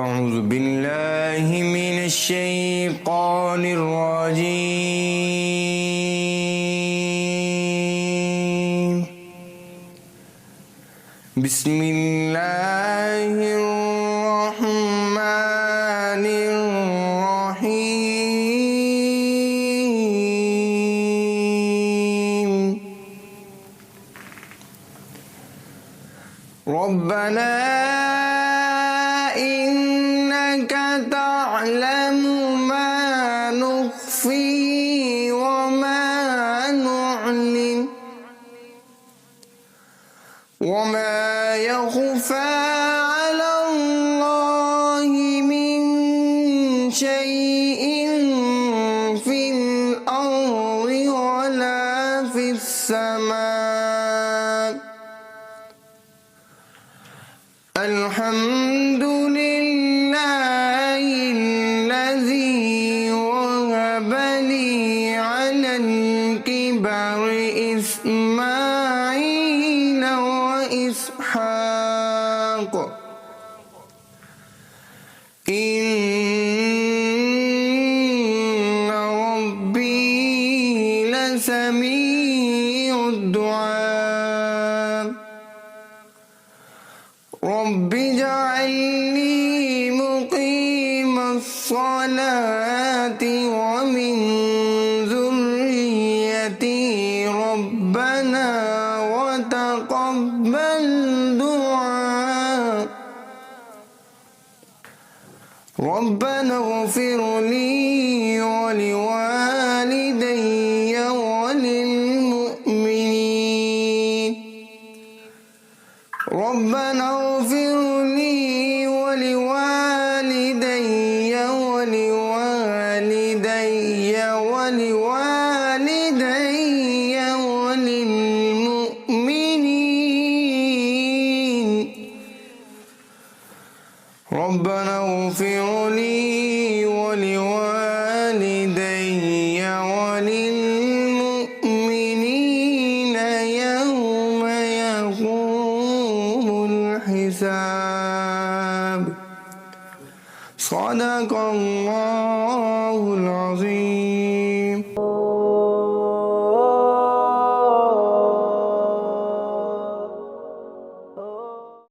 أعوذ بالله من الشيطان الرجيم. بسم الله الرحمن الرحيم. ربنا إنك تعلم ما نخفي وما نعلن وما يخفى على الله من شيء في الأرض ولا في السماء. الحمد لله الذي وهب لي على الكبر إسماعيل وإسحاق إن ربي لسميع الدعاء. رب اجعلني مقيم الصلاة ومن ذريتي ربنا وتقبل دعاء. ربنا اغفر لي ولوالدي وللمؤمنين. ربنا اغفر لي ولوالدي ولوالدي ولوالدي وللمؤمنين. ربنا اغفر لي ولوالدي وللمؤمنين يوم يقوم الحساب. صدق الله العظيم.